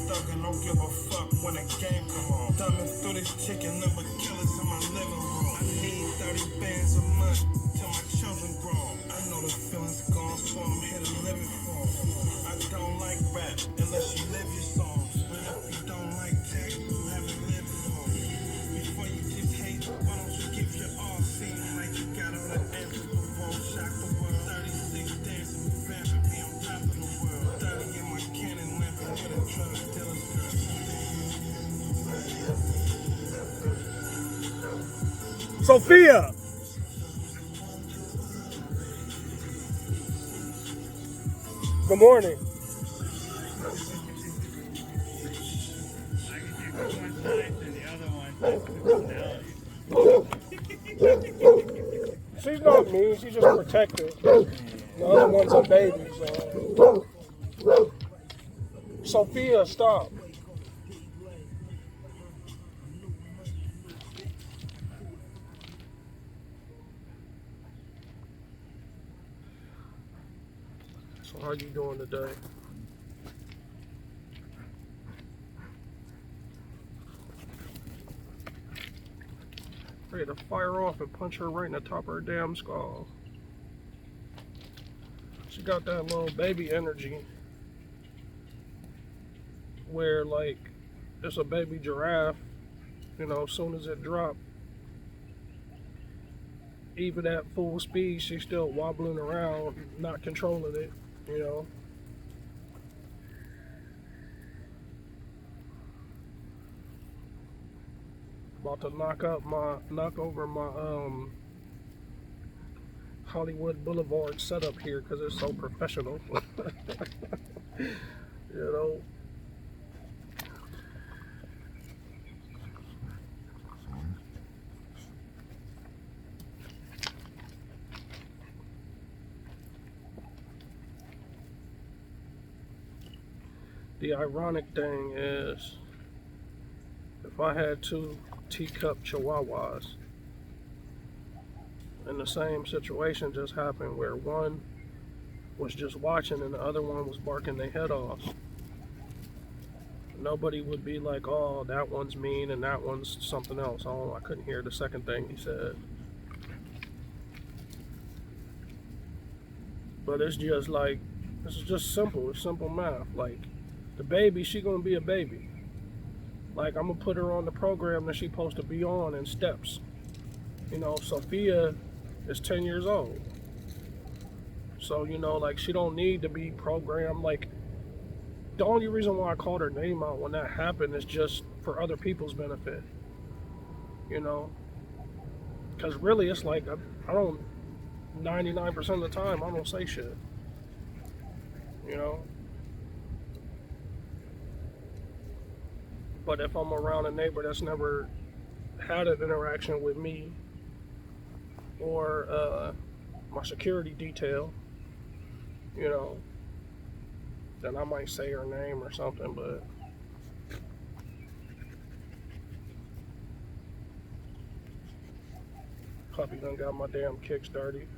thuggin', don't give a fuck when the game come on. Thumbing through this chicken liver killers in my living room. I need 30 bands a month till my children grown. I know the feeling's gone, so I'm here to live it for 'em. I don't like rap unless you live your songs. But if you don't like tech, you haven't lived it home. Before you just hate, why don't you give your all? Seem like you got all the answers, but won't shock the world. 36 days of vamping me on top of the world. 30 in my cannon, lamping with a drug dealer's girl. Sophia! Good morning. She's not mean, she's just protective. The other one's a baby, so. Sophia, stop. So how you doing today? Ready to fire off and punch her right in the top of her damn skull. She got that little baby energy where, like, it's a baby giraffe, you know, as soon as it dropped, even at full speed, she's still wobbling around, not controlling it, you know. About to knock over my Hollywood Boulevard setup here because it's so professional. You know. The ironic thing is, if I had two teacup chihuahuas and the same situation just happened where one was just watching and the other one was barking their head off, nobody would be like, oh, that one's mean and that one's something else. Oh, I couldn't hear the second thing he said. But it's just like, this is just simple. It's simple math. Like, the baby, she gonna be a baby. Like, I'm gonna put her on the program that she's supposed to be on in steps. You know, Sophia is 10 years old. So, you know, like, she don't need to be programmed. Like, the only reason why I called her name out when that happened is just for other people's benefit. You know? Because really, it's like, I don't, 99% of the time, I don't say shit. You know? But if I'm around a neighbor that's never had an interaction with me or my security detail, you know, then I might say her name or something, but puppy done got my damn kicks dirty.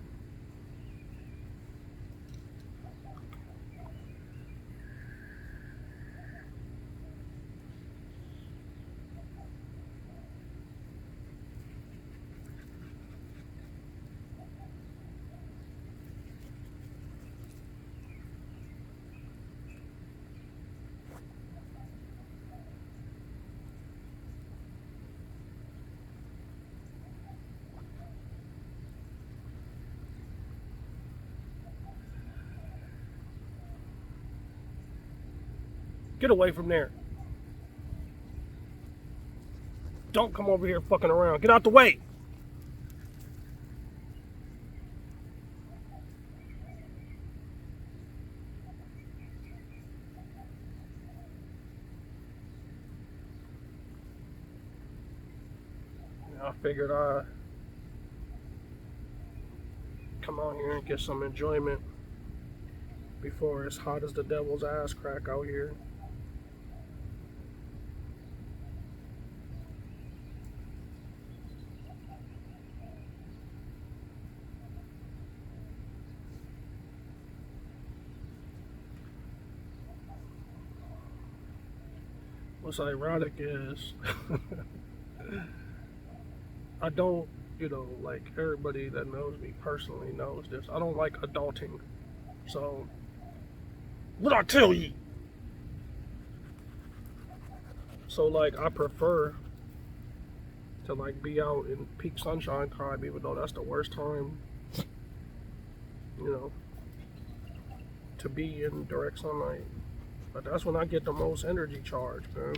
Get away from there. Don't come over here fucking around. Get out the way. I figured I'd come out here and get some enjoyment before it's hot as the devil's ass crack out here. what's ironic is I don't, like everybody that knows me personally knows this. I don't like adulting. So, what I tell you? So, like, I prefer to like be out in peak sunshine time, even though that's the worst time, you know, to be in direct sunlight. But that's when I get the most energy charge, man.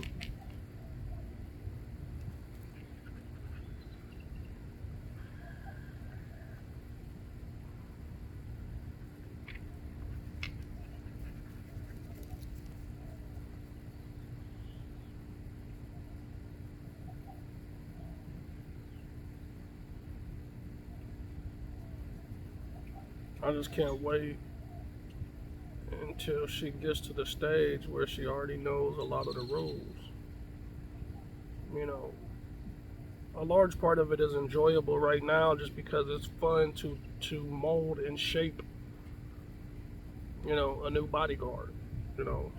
I just can't wait until she gets to the stage where she already knows a lot of the rules. You know, a large part of it is enjoyable right now just because it's fun to mold and shape, a new bodyguard, you know.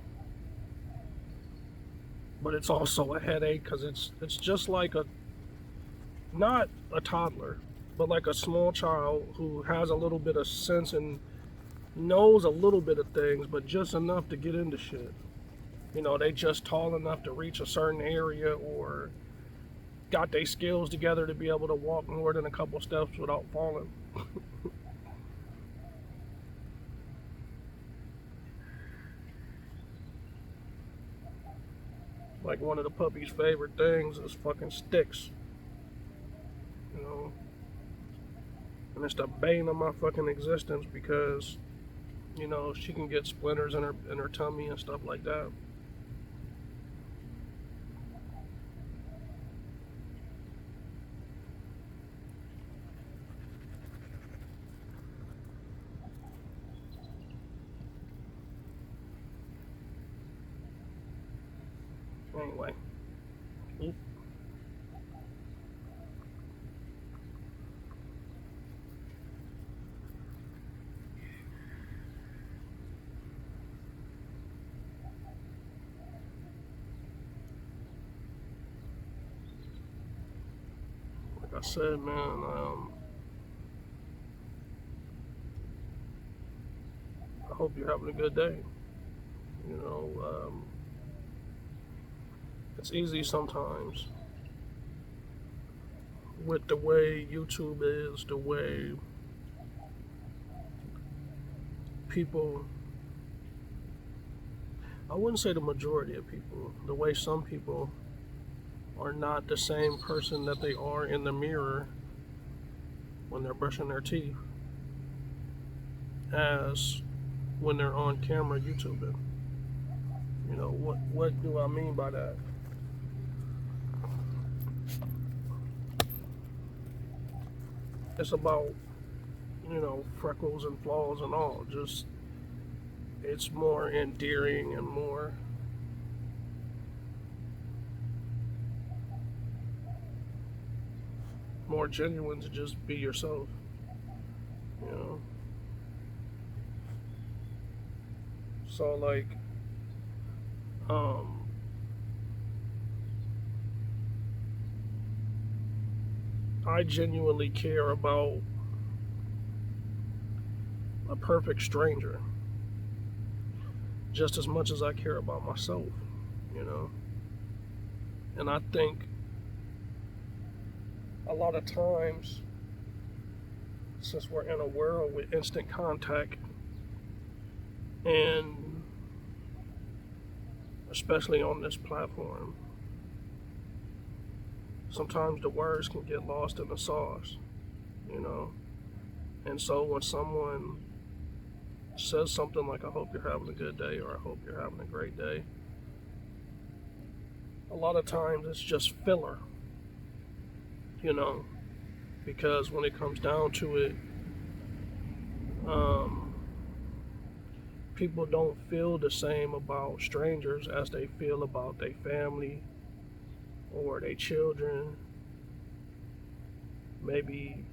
But it's also a headache because it's just like not a toddler, but like a small child who has a little bit of sense and knows a little bit of things, but just enough to get into shit. They just tall enough to reach a certain area or got their skills together to be able to walk more than a couple steps without falling. Like one of the puppy's favorite things is fucking sticks, you know. And it's the bane of my fucking existence because, she can get splinters in her tummy and stuff like that. Anyway. Like I said, man, I hope you're having a good day. It's easy sometimes with the way YouTube is, the way people, I wouldn't say the majority of people, the way some people are not the same person that they are in the mirror when they're brushing their teeth as when they're on camera YouTubing. What do I mean by that? It's about, freckles and flaws and all. Just, it's more endearing and more genuine to just be yourself, you know. So like, I genuinely care about a perfect stranger just as much as I care about myself, you know. And I think a lot of times, since we're in a world with instant contact, and especially on this platform, sometimes the words can get lost in the sauce, you know. And so when someone says something like, I hope you're having a good day, or I hope you're having a great day, a lot of times it's just filler, you know, because when it comes down to it, people don't feel the same about strangers as they feel about their family or their children, maybe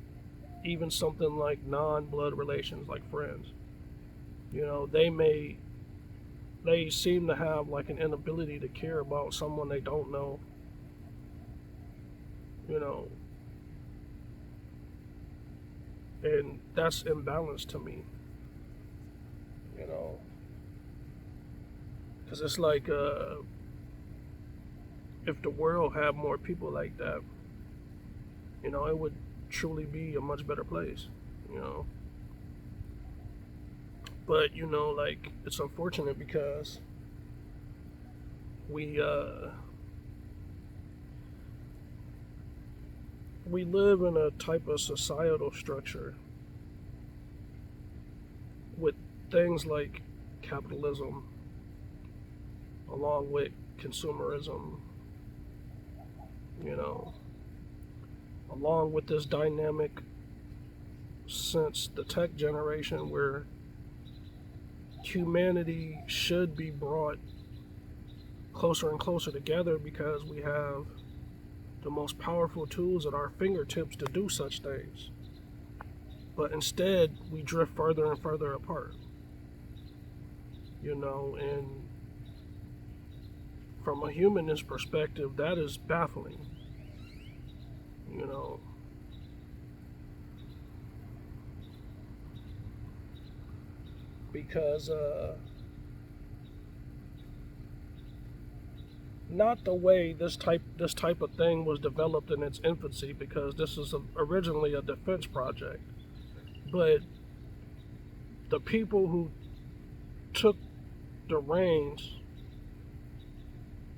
even something like non-blood relations like friends. You know, they may they seem to have like an inability to care about someone they don't know, you know, and that's imbalanced to me, you know, because it's like if the world had more people like that, you know, it would truly be a much better place, you know. But you know, like it's unfortunate because we we live in a type of societal structure with things like capitalism, along with consumerism, you know, along with this dynamic since the tech generation where humanity should be brought closer and closer together because we have the most powerful tools at our fingertips to do such things. But instead, we drift further and further apart. You know, and from a humanist perspective, that is baffling. You know, because not the way this type of thing was developed in its infancy, because this is originally a defense project, but the people who took the reins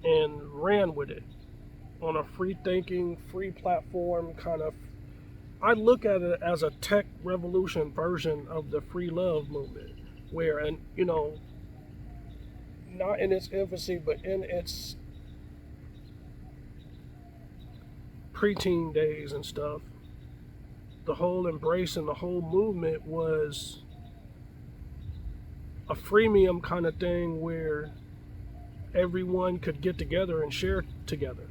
and ran with it on a free thinking, free platform kind of, I look at it as a tech revolution version of the free love movement, where, and you know, not in its infancy, but in its preteen days and stuff, the whole embrace and the whole movement was a freemium kind of thing where everyone could get together and share together,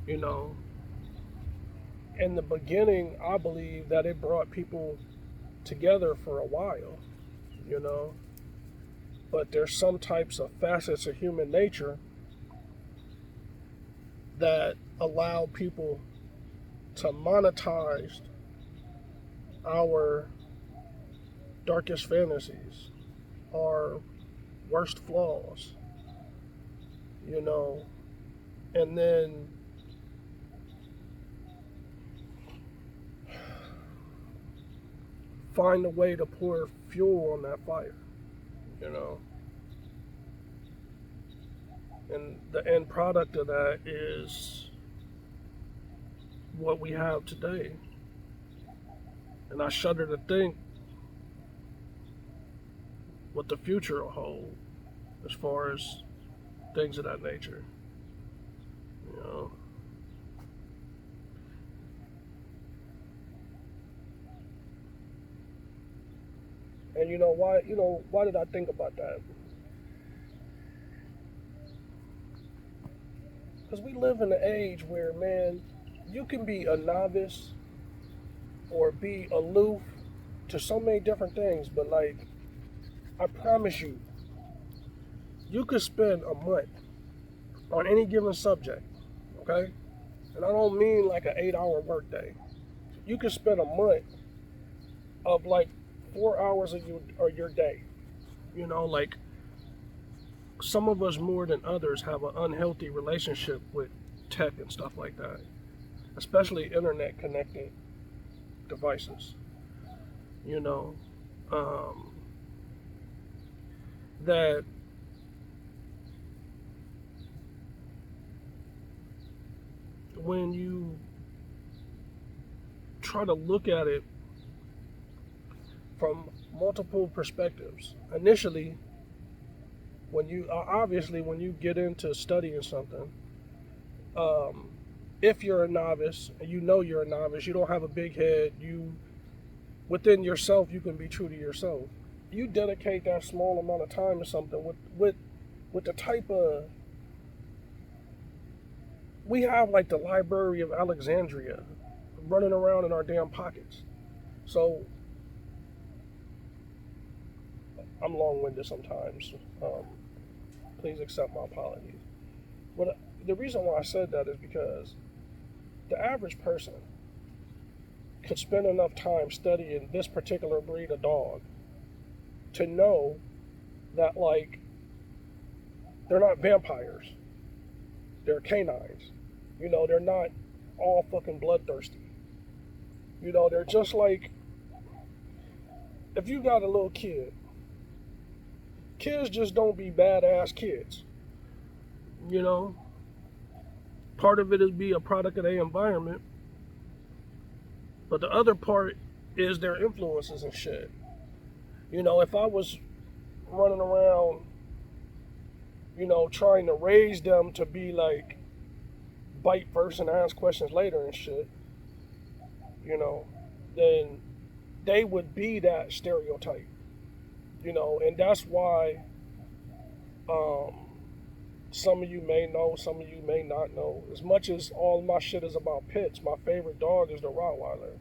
you know. In the beginning, I believe that it brought people together for a while, you know. But there's some types of facets of human nature that allow people to monetize our darkest fantasies, our worst flaws, you know, and then find a way to pour fuel on that fire, you know. And the end product of that is what we have today. And I shudder to think what the future will hold as far as things of that nature, you know. And you know why did I think about that? Because we live in an age where, man, you can be a novice or be aloof to so many different things, but like, I promise you, you could spend a month on any given subject, okay? And I don't mean like an 8-hour workday. You could spend a month of like 4 hours of your day, you know, like some of us more than others have an unhealthy relationship with tech and stuff like that, especially internet connected devices, you know, that when you try to look at it from multiple perspectives, initially, when you get into studying something, if you're a novice and you know you're a novice, you don't have a big head, you within yourself you can be true to yourself. You dedicate that small amount of time to something with the type of, we have like the Library of Alexandria running around in our damn pockets. So I'm long-winded sometimes. Please accept my apologies. But the reason why I said that is because the average person could spend enough time studying this particular breed of dog to know that, like, they're not vampires. They're canines. You know, they're not all fucking bloodthirsty. You know, they're just like, if you got a little kid, kids just don't be badass kids. You know, part of it is be a product of their environment, but the other part is their influences and shit. You know, if I was running around, you know, trying to raise them to be like bite first and ask questions later and shit, you know, then they would be that stereotype. You know, and that's why some of you may know, some of you may not know. As much as all my shit is about pits, my favorite dog is the Rottweiler.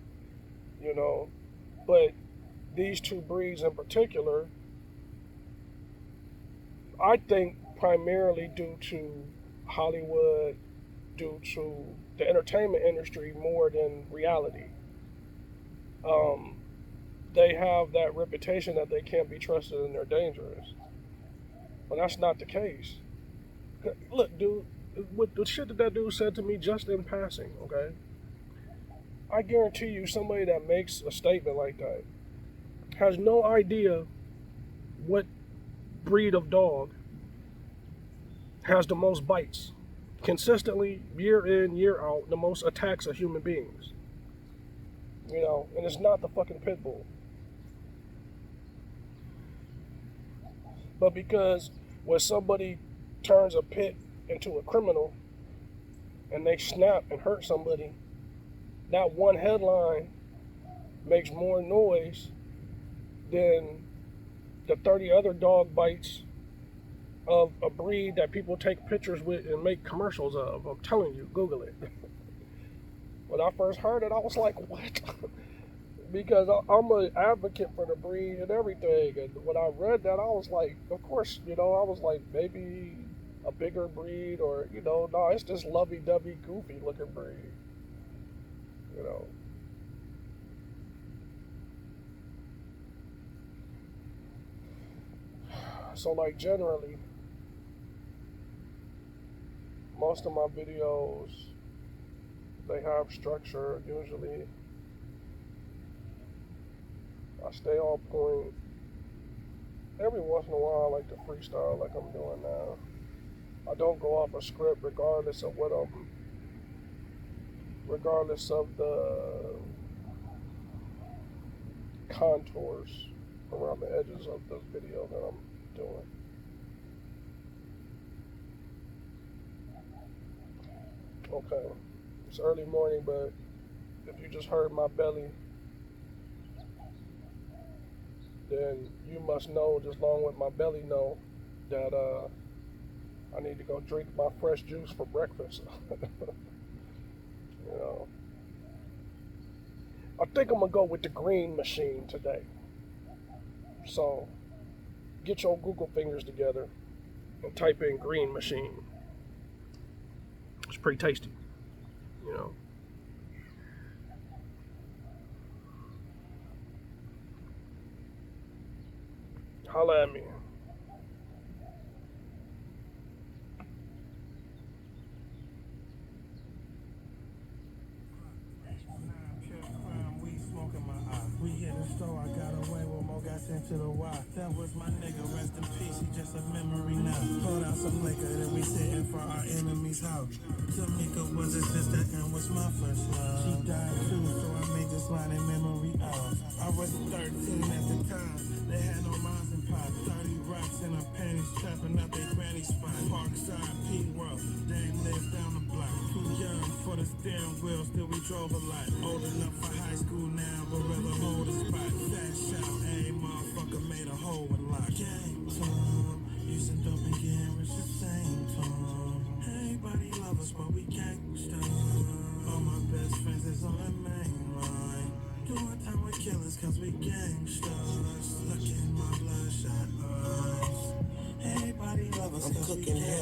You know, but these two breeds in particular, I think primarily due to Hollywood, due to the entertainment industry more than reality. They have that reputation that they can't be trusted and they're dangerous. But that's not the case. Look, dude, with the shit that dude said to me just in passing, okay? I guarantee you somebody that makes a statement like that has no idea what breed of dog has the most bites. Consistently, year in, year out, the most attacks of human beings. You know, and it's not the fucking pit bull. But because when somebody turns a pit into a criminal and they snap and hurt somebody, that one headline makes more noise than the 30 other dog bites of a breed that people take pictures with and make commercials of. I'm telling you, Google it. When I first heard it, I was like, what? Because I'm an advocate for the breed and everything. And when I read that, I was like, of course, you know, I was like, maybe a bigger breed or, you know, no, it's this lovey-dovey, goofy-looking breed. You know. So, like, generally, most of my videos, they have structure, usually. I stay on point. Every once in a while, I like to freestyle like I'm doing now. I don't go off a script regardless of regardless of the contours around the edges of the video that I'm doing. Okay, it's early morning, but if you just heard my belly, then you must know, just along with my belly know, that I need to go drink my fresh juice for breakfast. You know, I think I'm gonna go with the green machine today. So get your Google fingers together and type in green machine. It's pretty tasty, you know. Holla at me. We hit the store, I got away with more got sent to the Y. That was my nigga, rest in peace, he just a memory now. Pulled out some liquor, then we sitting for our enemy's house. Tamika was a sister and was my first love. She died too, so I made this line in memory of. I was 13 at the time, they had no moms and pop. 30 rocks in her panties, trapping up their granny spot. Parkside, P-World, they lived down the block. Too young for the steering wheel, still we drove a lot. Old enough for high school now, but rather hold a spot. Fat shout, a motherfucker made a hole and lock. Gang time, using dope and getting rich the same time. Everybody love us, but we gangsta. All my best friends is on the main line. Doing time with killers, cause we gangsters. Look in my bloodshot eyes. Everybody love us. I'm cooking hell.